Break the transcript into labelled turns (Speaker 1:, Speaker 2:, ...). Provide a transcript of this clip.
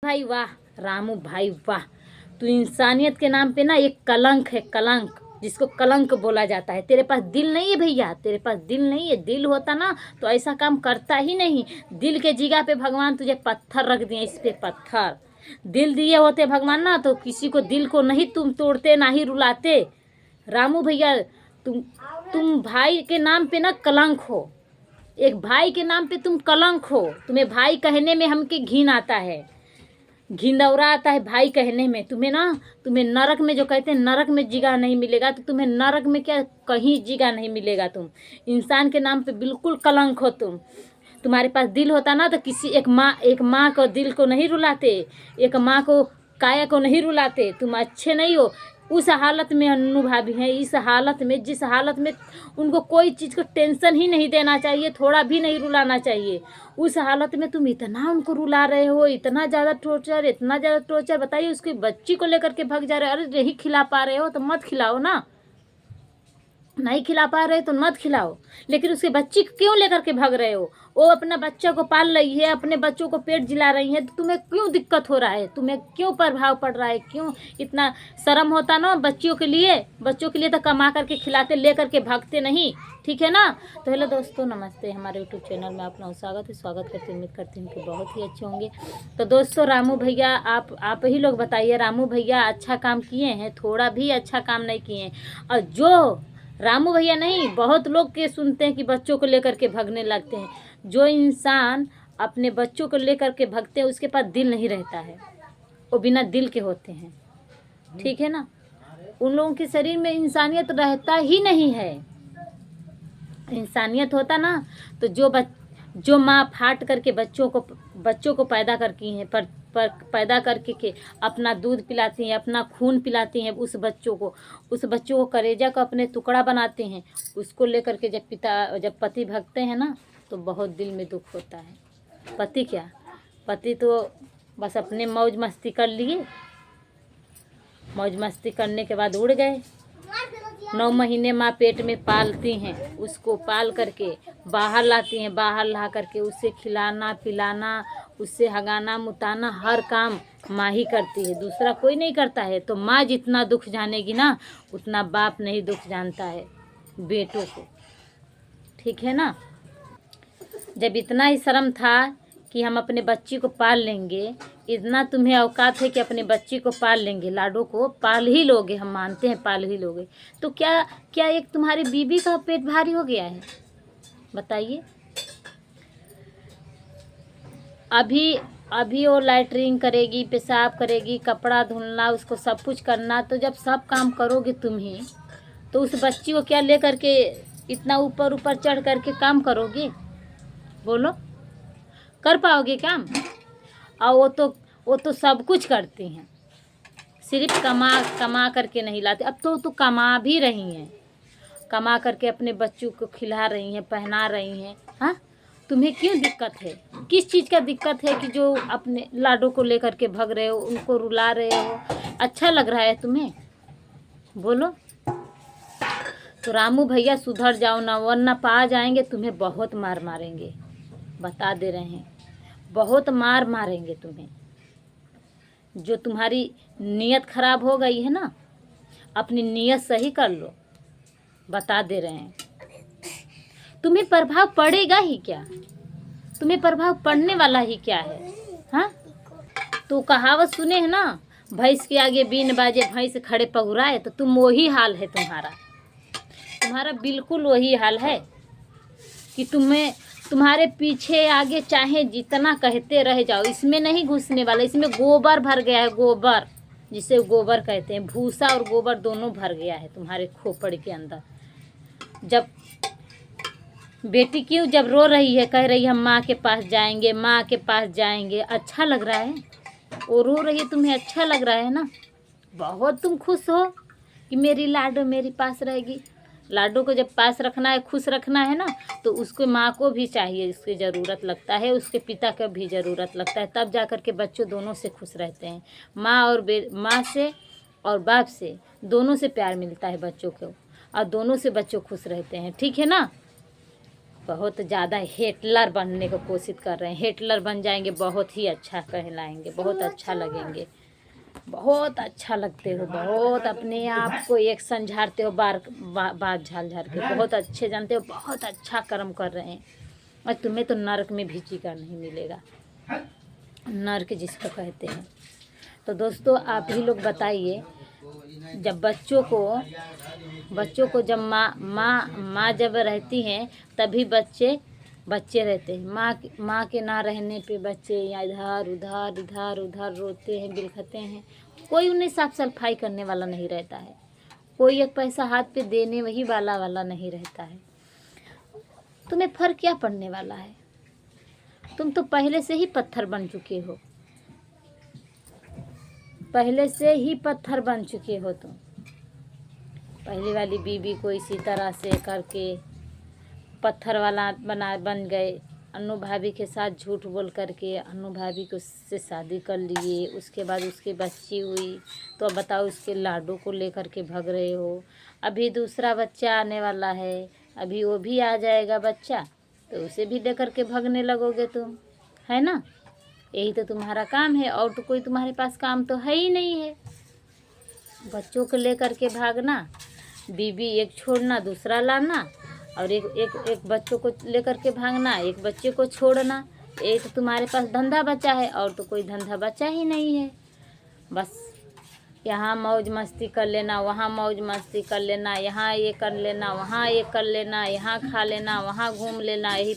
Speaker 1: भाई वाह, रामू भाई वाह। तू इंसानियत के नाम पे ना एक कलंक है, कलंक, जिसको कलंक बोला जाता है। तेरे पास दिल नहीं है भैया, तेरे पास दिल नहीं है। दिल होता ना तो ऐसा काम करता ही नहीं। दिल के जगह पे भगवान तुझे पत्थर रख दिए, इस पे पत्थर। दिल दिए होते भगवान ना तो किसी को दिल को नहीं तुम तोड़ते, ना ही रुलाते। रामू भैया तुम भाई के नाम पे ना कलंक हो। एक भाई के नाम पे तुम कलंक हो। तुम्हें भाई कहने में हमके घिन आता है, घिंदौरा आता है भाई कहने में। तुम्हें नरक में, जो कहते हैं नरक में जगह नहीं मिलेगा, तो तुम्हें नरक में क्या कहीं जगह नहीं मिलेगा। तुम इंसान के नाम पे बिल्कुल कलंक हो। तुम्हारे पास दिल होता ना तो किसी एक माँ को दिल को नहीं रुलाते, एक माँ को काया को नहीं रुलाते। तुम अच्छे नहीं हो। उस हालत में अन्नू भाभी हैं, इस हालत में, जिस हालत में उनको कोई चीज़ को टेंशन ही नहीं देना चाहिए, थोड़ा भी नहीं रुलाना चाहिए। उस हालत में तुम इतना उनको रुला रहे हो, इतना ज़्यादा टॉर्चर, इतना ज़्यादा टॉर्चर। बताइए, उसकी बच्ची को लेकर के भाग जा रहे हो। अरे नहीं खिला पा रहे हो तो मत खिलाओ ना, नहीं खिला पा रहे तो मत खिलाओ। लेकिन उसके बच्ची को क्यों लेकर के भाग रहे हो? वो अपना बच्चा को पाल रही है, अपने बच्चों को पेट जिला रही है, तो तुम्हें क्यों दिक्कत हो रहा है? तुम्हें क्यों प्रभाव पड़ रहा है? क्यों इतना शर्म होता ना बच्चियों के लिए? बच्चों के लिए तो कमा करके खिलाते, ले करके भागते नहीं। ठीक है ना? तो हेलो दोस्तों, नमस्ते। हमारे यूट्यूब चैनल में अपना स्वागत करते, उम्मीद करती हूँ कि बहुत ही अच्छे होंगे। तो दोस्तों, रामू भैया आप ही लोग बताइए, रामू भैया अच्छा काम किए हैं? थोड़ा भी अच्छा काम नहीं किए हैं। और जो रामू भैया नहीं, बहुत लोग के सुनते हैं कि बच्चों को लेकर के भागने लगते हैं। जो इंसान अपने बच्चों को लेकर के भागते हैं उसके पास दिल नहीं रहता है, वो बिना दिल के होते हैं। ठीक है ना? उन लोगों के शरीर में इंसानियत रहता ही नहीं है। इंसानियत होता ना तो जो माँ फाट करके बच्चों को पैदा करती हैं, पैदा करके के अपना दूध पिलाती हैं, अपना खून पिलाती हैं उस बच्चों को कलेजा का अपने टुकड़ा बनाते हैं। उसको लेकर के जब पति भागते हैं ना तो बहुत दिल में दुख होता है। पति तो बस अपने मौज मस्ती कर लिए, मौज मस्ती करने के बाद उड़ गए। 9 महीने माँ पेट में पालती हैं, उसको पाल करके बाहर लाती हैं, बाहर ला करके उसे खिलाना पिलाना, उससे हगाना मुताना, हर काम माँ ही करती है, दूसरा कोई नहीं करता है। तो माँ जितना दुख जानेगी ना उतना बाप नहीं दुख जानता है बेटों को। ठीक है ना? जब इतना ही शर्म था कि हम अपने बच्ची को पाल लेंगे, इतना तुम्हें औकात है कि अपने बच्ची को पाल लेंगे, लाडो को पाल ही लोगे, हम मानते हैं पाल ही लोगे, तो क्या एक तुम्हारी बीबी का पेट भारी हो गया है? बताइए। अभी वो लैट्रिन करेगी, पेशाब करेगी, कपड़ा धुलना, उसको सब कुछ करना। तो जब सब काम करोगे तुम ही, तो उस बच्ची को क्या लेकर के इतना ऊपर ऊपर चढ़ करके काम करोगे? बोलो, कर पाओगे काम? और वो तो सब कुछ करती हैं, सिर्फ कमा करके नहीं लाते। अब तो कमा भी रही हैं, कमा करके अपने बच्चों को खिला रही हैं, पहना रही हैं। हाँ, तुम्हें क्यों दिक्कत है? किस चीज़ का दिक्कत है कि जो अपने लाडो को लेकर के भाग रहे हो, उनको रुला रहे हो? अच्छा लग रहा है तुम्हें? बोलो। तो रामू भैया सुधर जाओ ना, वरना पा जाएंगे तुम्हें, बहुत मार मारेंगे। बता दे रहे हैं, बहुत मार मारेंगे तुम्हें। जो तुम्हारी नीयत खराब हो गई है ना, अपनी नीयत सही कर लो। बता दे रहे हैं, तुम्हें प्रभाव पड़ेगा ही क्या? तुम्हें प्रभाव पड़ने वाला ही क्या है? हाँ, तो कहावत सुने है ना, भैंस के आगे बीन बाजे भैंस खड़े पगुराए। तो वही हाल है तुम्हारा बिल्कुल वही हाल है कि तुम्हारे पीछे आगे चाहे जितना कहते रह जाओ, इसमें नहीं घुसने वाला। इसमें गोबर भर गया है, गोबर, जिसे गोबर कहते हैं। भूसा और गोबर दोनों भर गया है तुम्हारे खोपड़ के अंदर। जब बेटी क्यों जब रो रही है, कह रही है हम माँ के पास जाएंगे, माँ के पास जाएंगे, अच्छा लग रहा है? वो रो रही है, तुम्हें अच्छा लग रहा है ना? बहुत तुम खुश हो कि मेरी लाडो मेरे पास रहेगी। लाडो को जब पास रखना है, खुश रखना है ना, तो उसको माँ को भी चाहिए, इसकी ज़रूरत लगता है, उसके पिता का भी ज़रूरत लगता है। तब जा कर के बच्चों दोनों से खुश रहते हैं। माँ से और बाप से दोनों से प्यार मिलता है बच्चों को, और दोनों से बच्चों खुश रहते हैं। ठीक है ना? बहुत ज़्यादा हिटलर बनने को कोशिश कर रहे हैं। हिटलर बन जाएंगे, बहुत ही अच्छा कहलाएंगे, बहुत अच्छा लगेंगे, बहुत अच्छा लगते हो, बहुत अपने आप को एक समझाते हो, बात झाल झाल के बहुत अच्छे जानते हो, बहुत अच्छा कर्म कर रहे हैं। और तुम्हें तो नरक में भी जगह नहीं मिलेगा, नरक जिसको कहते हैं। तो दोस्तों आप ही लोग बताइए, जब बच्चों को जब माँ जब रहती हैं तभी बच्चे रहते हैं। माँ के ना रहने पे बच्चे या इधर उधर रोते हैं, बिलखते हैं। कोई उन्हें साफ सफाई करने वाला नहीं रहता है, कोई एक पैसा हाथ पे देने वही वाला नहीं रहता है। तुम्हें फर्क क्या पड़ने वाला है? तुम तो पहले से ही पत्थर बन चुके हो, पहले से ही पत्थर बन चुके हो तुम। पहली वाली बीबी को इसी तरह से करके पत्थर वाला बन गए। अन्नू भाभी के साथ झूठ बोल करके अन्नू भाभी को से शादी कर लिए, उसके बाद उसकी बच्ची हुई, तो अब बताओ उसके लाडू को लेकर के भाग रहे हो। अभी दूसरा बच्चा आने वाला है, अभी वो भी आ जाएगा बच्चा, तो उसे भी लेकर के भागने लगोगे तुम, है ना? यही तो तुम्हारा काम है, और तो कोई तुम्हारे पास काम तो है ही नहीं है। बच्चों को लेकर के भागना, बीबी एक छोड़ना दूसरा लाना, और एक बच्चों को लेकर के भागना, एक बच्चे को छोड़ना। एक तो तुम्हारे पास धंधा बचा है, और तो कोई धंधा बचा ही नहीं है। बस यहाँ मौज मस्ती कर लेना, वहाँ मौज मस्ती कर लेना, यहाँ ये कर लेना, वहाँ ये कर लेना, यहाँ खा लेना, वहाँ घूम लेना, यही